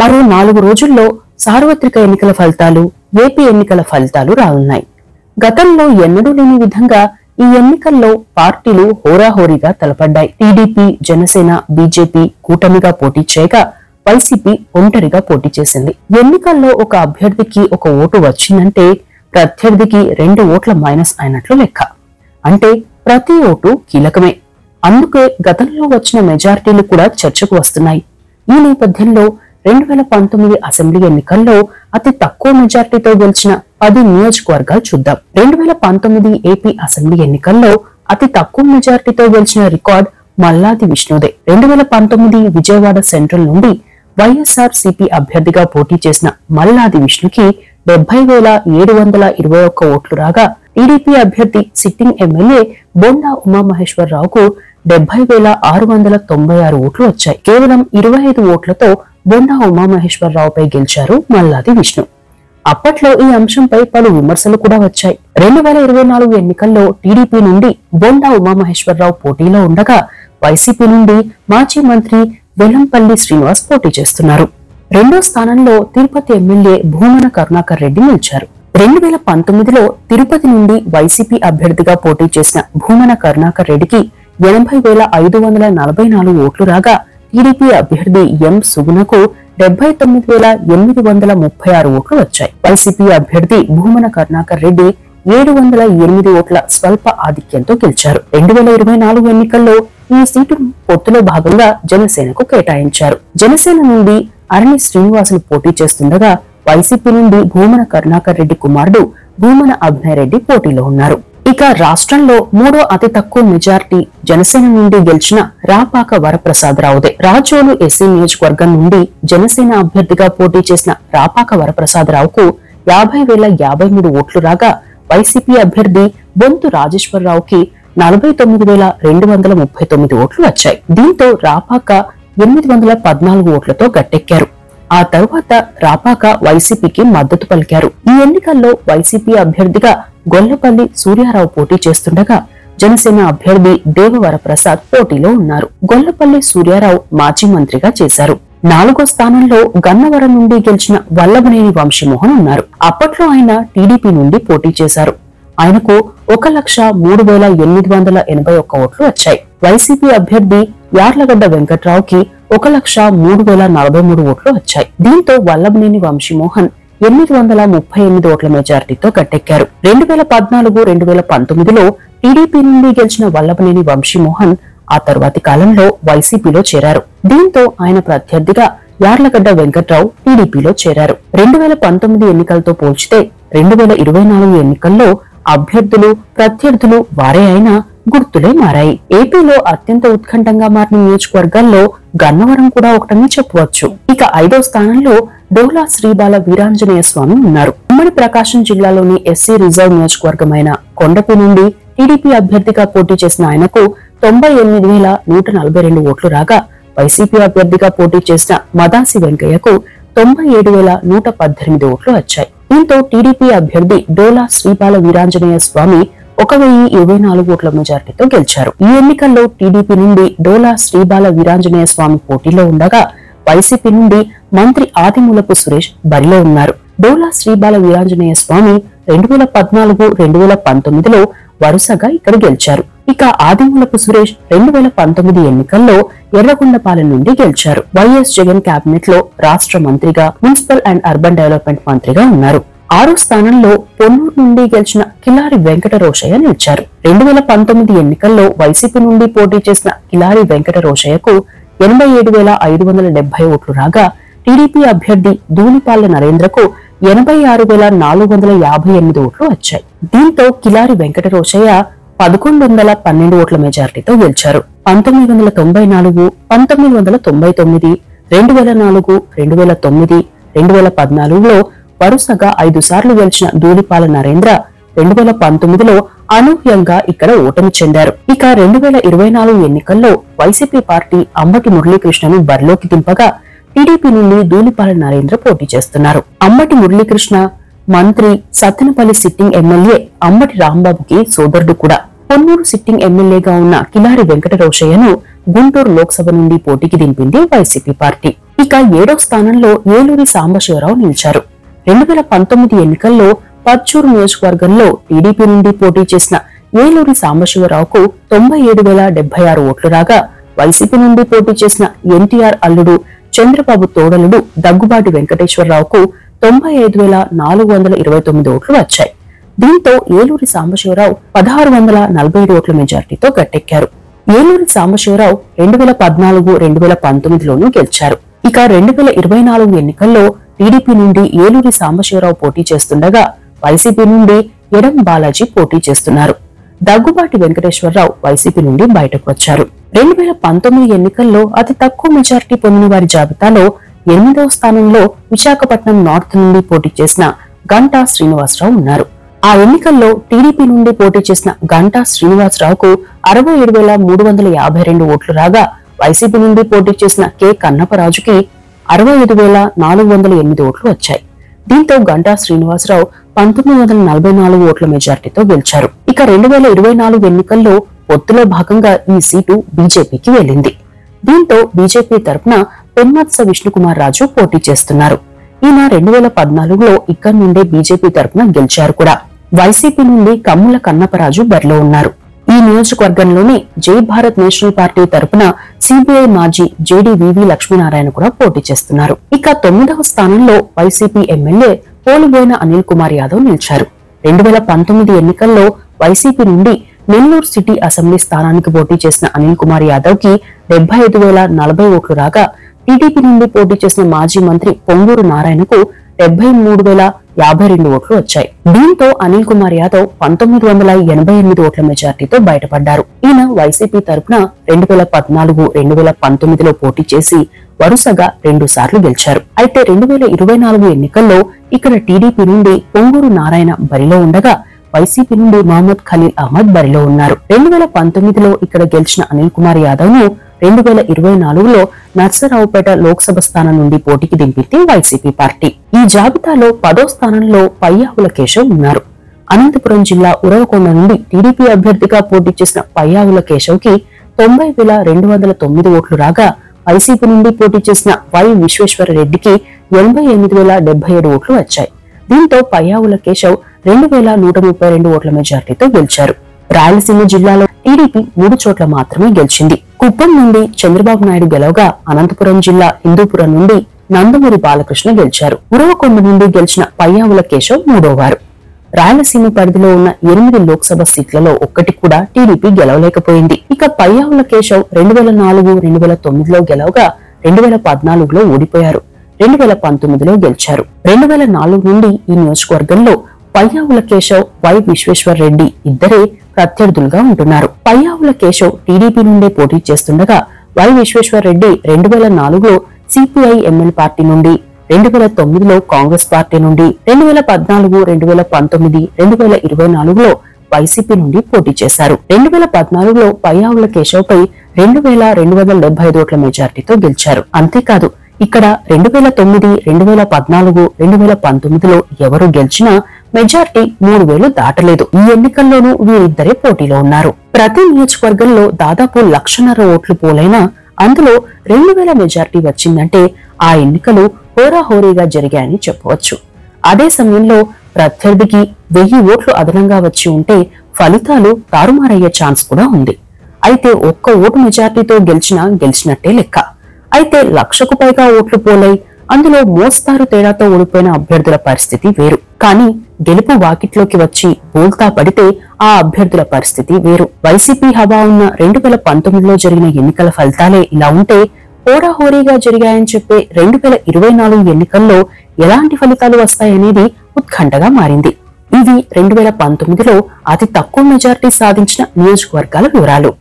మరో 4 రోజుల్లో సార్వత్రిక ఎన్నికల ఫలితాలు, ఏపీ ఎన్నికల ఫలితాలు రానున్నాయి. గతంలో ఎన్నడూ లేని విధంగా ఈ ఎన్నికల్లో పార్టీలు హోరాహోరీగా తలపడ్డాయి. టీడీపీ, జనసేన, బీజేపీ కూటమిగా పోటీ చేయగా వైసీపీ ఒంటరిగా పోటీ చేసింది. ఎన్నికల్లో ఒక అభ్యర్థికి ఒక ఓటు వచ్చిందంటే ప్రత్యర్థికి 2 ఓట్ల మైనస్ అయినట్లు లెక్క. అంటే ప్రతి ఓటు కీలకమే. అందుకే గతంలో వచ్చిన మెజారిటీలు కూడా చర్చకు వస్తున్నాయి. ఈ నేపథ్యంలో 2019 అసెంబ్లీ ఎన్నికల్లో అతి తక్కువ మెజార్టీతో గెలిచిన 10 నియోజకవర్గాలు చూద్దాం. 2019 ఏపీ అసెంబ్లీ ఎన్నికల్లో అతి తక్కువ మెజార్టీతో గెలిచిన రికార్డ్ మల్లాది విష్ణుదే. 2019 విజయవాడ సెంట్రల్ నుండి వైఎస్ఆర్సీపీ అభ్యర్థిగా పోటీ చేసిన మల్లాది విష్ణుకి 70,721 ఓట్లు రాగా, టీడీపీ అభ్యర్థి సిట్టింగ్ ఎమ్మెల్యే బొండా ఉమామహేశ్వరరావుకు 70,696 ఓట్లు వచ్చాయి. కేవలం 25 ఓట్లతో బొండా ఉమామహేశ్వరరావుపై గెలిచారు మల్లాది విష్ణు. అప్పట్లో ఈ అంశంపై పలు విమర్శలు కూడా వచ్చాయి. 2024 ఎన్నికల్లో టీడీపీ నుండి బొండా ఉమామహేశ్వరరావు పోటీలో ఉండగా, వైసీపీ నుండి మాజీ మంత్రి వెల్లంపల్లి శ్రీనివాస్ పోటీ చేస్తున్నారు. రెండో స్థానంలో తిరుపతి ఎమ్మెల్యే భూమన కరుణాకర్ రెడ్డి నిలిచారు. 2019లో తిరుపతి నుండి వైసీపీ అభ్యర్థిగా పోటీ చేసిన భూమన కరుణాకర్ రెడ్డికి 80,544 ఓట్లు రాగా, టీడీపీ అభ్యర్థి ఎం సుగుణకు 79,836 ఓట్లు వచ్చాయి. వైసీపీ అభ్యర్థి భూమన కరుణాకర్ రెడ్డి 708 ఓట్ల స్వల్ప ఆధిక్యంతో గెలిచారు. 2024 ఎన్నికల్లో ఈ సీటును పొత్తులో భాగంగా జనసేనకు కేటాయించారు. జనసేన నుండి అరణి శ్రీనివాసులు పోటీ చేస్తుండగా, వైసీపీ నుండి భూమన కరుణాకర్ రెడ్డి కుమారుడు భూమన అభినయ్ రెడ్డి పోటీలో ఉన్నారు. ఇక రాష్ట్రంలో మూడో అతి తక్కువ మెజార్టీ జనసేన నుండి గెలిచిన రాపాక వరప్రసాదరావుదే. రాజోలు ఎస్సీ నియోజకవర్గం నుండి జనసేన అభ్యర్థిగా పోటీ చేసిన రాపాక వరప్రసాదరావుకు 50,053 ఓట్లు రాగా, వైసీపీ అభ్యర్థి బొంతు రాజేశ్వరరావుకి 49,239 ఓట్లు వచ్చాయి. దీంతో రాపాక 814 ఓట్లతో గట్టెక్కారు. ఆ తరువాత రాపాక వైసీపీకి మద్దతు పలికారు. ఈ ఎన్నికల్లో వైసీపీ అభ్యర్థిగా గొల్లపల్లి సూర్యారావు పోటీ చేస్తుండగా, జనసేన అభ్యర్థి దేవవరప్రసాద్ పోటీలో ఉన్నారు. గొల్లపల్లి సూర్యారావు మాజీ మంత్రిగా చేశారు. 4వ స్థానంలో గన్నవరం నుండి గెలిచిన వల్లభనేని వంశీమోహన్ ఉన్నారు. అప్పట్లో ఆయన టీడీపీ నుండి పోటీ చేశారు. ఆయనకు 1,03,881 ఓట్లు వచ్చాయి. వైసీపీ అభ్యర్థి యార్లగడ్డ వెంకట్రావుకి 1,03,043 ఓట్లు వచ్చాయి. దీంతో వల్లభనేని వంశీమోహన్ 838 ఓట్ల మెజార్టీతో గట్టెక్కారు. 2014-2019లో టీడీపీ నుండి గెలిచిన వల్లభనేని వంశీమోహన్ ఆ తరువాతి కాలంలో వైసీపీలో చేరారు. దీంతో ఆయన ప్రత్యర్థిగా యార్లగడ్డ వెంకట్రావు టీడీపీలో చేరారు. 2019 ఎన్నికలతో పోల్చితే 2024 ఎన్నికల్లో అభ్యర్థులు, ప్రత్యర్థులు వారే అయినా గుర్తులే మారాయి. ఏపీలో అత్యంత ఉత్కంఠంగా మారిన నియోజకవర్గాల్లో గన్నవరం కూడా ఒకటని చెప్పవచ్చు. ఇక 5వ స్థానంలో డోలా శ్రీబాల వీరాంజనేయ స్వామి ఉన్నారు. ఉమ్మడి ప్రకాశం జిల్లాలోని ఎస్సీ రిజర్వ్ నియోజకవర్గమైన కొండపి నుండి టీడీపీ అభ్యర్థిగా పోటీ చేసిన ఆయనకు 98,142 ఓట్లు రాగా, వైసీపీ అభ్యర్థిగా పోటీ చేసిన మదాసి వెంకయ్యకు 97,118 ఓట్లు వచ్చాయి. దీంతో టీడీపీ అభ్యర్థి డోలా శ్రీబాల వీరాంజనేయ స్వామి 1,024 ఓట్ల మెజార్టీతో గెలిచారు. ఈ ఎన్నికల్లో టీడీపీ నుండి డోలా శ్రీబాల వీరాంజనేయ స్వామి పోటీలో ఉండగా, వైసీపీ నుండి మంత్రి ఆదిమూలపు సురేష్ బరిలో ఉన్నారు. డోలా శ్రీబాల వీరాంజనేయ స్వామి 2014-2019లో వరుసగా ఇక్కడ గెలిచారు. ఇక ఆదిమూలపు సురేష్ 2019 ఎన్నికల్లో ఎర్రగొండపాలెం నుండి గెలిచారు. వైఎస్ జగన్ కేబినెట్ లో రాష్ట్ర మంత్రిగా, మున్సిపల్ అండ్ అర్బన్ డెవలప్మెంట్ మంత్రిగా ఉన్నారు. 6వ స్థానంలో పొన్నూరు నుండి గెలిచిన కిలారి వెంకట రోషయ్య నిలిచారు. 2019 ఎన్నికల్లో వైసీపీ నుండి పోటీ చేసిన కిలారి వెంకట రోషయ్యకు 87,570 ఓట్లు రాగా, టీడీపీ అభ్యర్థి ధూళిపాళ్ల నరేంద్రకు 86,458 ఓట్లు వచ్చాయి. దీంతో కిలారి వెంకట రోషయ్య 1,112 ఓట్ల మెజార్టీతో గెలిచారు. 1994, 1999, 2004, 2009, 2014లో వరుసగా 5 సార్లు గెలిచిన ధూళిపాల నరేంద్ర 2019లో అనూహ్యంగా ఇక్కడ ఓటమి చెందారు. ఇక 2024 ఎన్నికల్లో వైసీపీ పార్టీ అంబటి మురళీకృష్ణను బరిలోకి దింపగా, టీడీపీ నుండి ధూళిపాల నరేంద్ర పోటీ చేస్తున్నారు. అంబటి మురళీకృష్ణ మంత్రి, సత్తెనపల్లి సిట్టింగ్ ఎమ్మెల్యే అంబటి రాంబాబుకి సోదరుడు కూడా. పొన్నూరు సిట్టింగ్ ఎమ్మెల్యేగా ఉన్న కిలారి వెంకట రోషయ్యను గుంటూరు లోక్సభ నుండి పోటీకి దింపింది వైసీపీ పార్టీ. ఇక 7వ స్థానంలో ఏలూరి సాంబశివరావు నిలిచారు. 2019 ఎన్నికల్లో పర్చూరు నియోజకవర్గంలో టీడీపీ నుండి పోటీ చేసిన ఏలూరి సాంబశివరావుకు 97,076 ఓట్లు రాగా, వైసీపీ నుండి పోటీ చేసిన ఎన్టీఆర్ అల్లుడు చంద్రబాబు తోడలుడు దగ్గుబాటి వెంకటేశ్వరరావుకు 95,429 ఓట్లు వచ్చాయి. దీంతో ఏలూరి సాంబశివరావు 1,647 ఓట్ల మెజార్టీతో గట్టెక్కారు. ఏలూరి సాంబశివరావు 2014-2019లోనూ గెలిచారు. ఇక 2024 ఎన్నికల్లో టీడీపీ నుండి ఏలూరి సాంబశివరావు పోటీ చేస్తుండగా, వైసీపీ నుండి ఎడం బాలాజీ పోటీ చేస్తున్నారు. దగ్గుబాటి వెంకటేశ్వరరావు వైసీపీ నుండి బయటకు వచ్చారు. 2019 ఎన్నికల్లో అతి తక్కువ మెజారిటీ పొందిన వారి జాబితాలో 8వ స్థానంలో విశాఖపట్నం నార్త్ నుండి పోటీ చేసిన గంటా శ్రీనివాసరావు ఉన్నారు. ఆ ఎన్నికల్లో టీడీపీ నుండి పోటీ చేసిన గంటా శ్రీనివాసరావుకు 67,352 ఓట్లు రాగా, వైసీపీ నుండి పోటీ చేసిన కె కన్నపరాజుకి 65,408 ఓట్లు వచ్చాయి. దీంతో గంటా శ్రీనివాసరావు 1944 ఓట్ల మెజార్టీతో గెలిచారు. ఇక 2024 ఎన్నికల్లో పొత్తులో భాగంగా ఈ సీటు బీజేపీకి వెళ్లింది. దీంతో బీజేపీ తరపున పెన్మత్స విష్ణుకుమార్ రాజు పోటీ చేస్తున్నారు. ఈయన 2014లో ఇక్కడి నుండే బీజేపీ తరపున గెలిచారు కూడా. వైసీపీ నుండి కమ్ముల కన్నపరాజు బరిలో ఉన్నారు. ఈ నియోజకవర్గంలోనే జై భారత్ నేషనల్ పార్టీ తరపున సిబిఐ మాజీ జేడీవీవీ లక్ష్మీనారాయణ కూడా పోటీ చేస్తున్నారు. ఇక 9వ స్థానంలో వైసీపీ ఎమ్మెల్యే పోలుబోయిన అనిల్ కుమార్ యాదవ్ నిలిచారు. 2019 ఎన్నికల్లో వైసీపీ నుండి నెల్లూరు సిటీ అసెంబ్లీ స్థానానికి పోటీ చేసిన అనిల్ కుమార్ యాదవ్ కి 75,040 ఓట్లు రాగా, టీడీపీ నుండి పోటీ చేసిన మాజీ మంత్రి పొంగూరు నారాయణకు 73,052 ఓట్లు వచ్చాయి. దీంతో అనిల్ కుమార్ యాదవ్ 1988 ఓట్ల మెజార్టీతో బయటపడ్డారు. ఈయన వైసీపీ తరపున 2014-2019లో పోటీ చేసి వరుసగా 2 సార్లు గెలిచారు. అయితే 2024 ఎన్నికల్లో ఇక్కడ టీడీపీ నుండి పొంగూరు నారాయణ బరిలో ఉండగా, వైసీపీ నుండి మహమ్మద్ ఖలీల్ అహ్మద్ బరిలో ఉన్నారు. 2019లో ఇక్కడ గెలిచిన అనిల్ కుమార్ యాదవ్ ను 2024లో నర్సరావుపేట లోక్సభ స్థానం నుండి పోటీకి దింపింది వైసీపీ పార్టీ. ఈ జాబితాలో 10వ స్థానంలో పయ్యావుల కేశవ్ ఉన్నారు. అనంతపురం జిల్లా ఉరవకొండ నుండి టీడీపీ అభ్యర్థిగా పోటీ చేసిన పయ్యావుల కేశవ్ కి 90,209 ఓట్లు రాగా, వైసీపీ నుండి పోటీ చేసిన వై విశ్వేశ్వర రెడ్డికి 88,077 ఓట్లు వచ్చాయి. దీంతో పయ్యావుల కేశవ్ 2,132 ఓట్ల మెజార్టీతో గెలిచారు. రాయలసీమ జిల్లాలో టీడీపీ 3 చోట్ల మాత్రమే గెలిచింది. కుప్పం నుండి చంద్రబాబు నాయుడు గెలవగా, అనంతపురం జిల్లా హిందూపురం నుండి నందమూరి బాలకృష్ణ గెలిచారు. ఉరవకొండ నుండి గెలిచిన పయ్యావుల కేశవ్ 3వ వారు. రాయలసీమ పరిధిలో ఉన్న 8 లోక్సభ సీట్లలో ఒక్కటి కూడా టీడీపీ గెలవలేకపోయింది. ఇక పయ్యావుల కేశవ్ 2004-2009లో గెలవగా, 2014లో ఓడిపోయారు. 2019లో గెలిచారు. 2004 నుండి ఈ నియోజకవర్గంలో పయ్యావుల కేశవ్, వై విశ్వేశ్వర్ రెడ్డి ఇద్దరే ప్రత్యర్థులుగా ఉంటున్నారు. పయ్యావుల కేశవ్ టీడీపీ నుండే పోటీ చేస్తుండగా, వై విశ్వేశ్వర్ రెడ్డి 2004లో సిపిఐ ఎంఎల్ పార్టీ నుండి, 2009లో కాంగ్రెస్ పార్టీ నుండి, 2014, 2019, 2024లో వైసీపీ నుండి పోటీ చేశారు. 2014లో పయ్యావుల కేశవ్ పై 2,275 ఓట్ల మెజార్టీతో గెలిచారు. అంతేకాదు, ఇక్కడ 2009, 2014, 2019లో ఎవరు గెలిచినా మెజార్టీ 3,000 దాటలేదు. ఈ ఎన్నికల్లోనూ వీరిద్దరే పోటీలో ఉన్నారు. ప్రతి నియోజకవర్గంలో దాదాపు 1,00,000 ఓట్లు పోలైనా అందులో 2,000 మెజార్టీ వచ్చిందంటే ఆ ఎన్నికలు హోరాహోరీగా జరిగాయని చెప్పవచ్చు. అదే సమయంలో ప్రత్యర్థికి 1000 ఓట్లు అదనంగా వచ్చి ఉంటే ఫలితాలు తారుమారయ్యే ఛాన్స్ కూడా ఉంది. అయితే ఒక్క ఓటు మెజార్టీతో గెలిచినట్టే లెక్క. అయితే 1,00,000కు పైగా ఓట్లు పోలై అందులో మోస్తారు తేడాతో ఓడిపోయిన అభ్యర్థుల పరిస్థితి వేరు. కానీ గెలుపు వాకిట్లోకి వచ్చి బోల్తా పడితే ఆ అభ్యర్థుల పరిస్థితి వేరు. వైసీపీ హవా ఉన్న 2019లో జరిగిన ఎన్నికల ఫలితాలే ఇలా ఉంటే, హోరాహోరీగా జరిగాయని చెప్పే 2024 ఎన్నికల్లో ఎలాంటి ఫలితాలు వస్తాయనేది ఉత్కంఠగా మారింది. ఇవి 2019లో అతి తక్కువ మెజార్టీ సాధించిన నియోజకవర్గాల వివరాలు.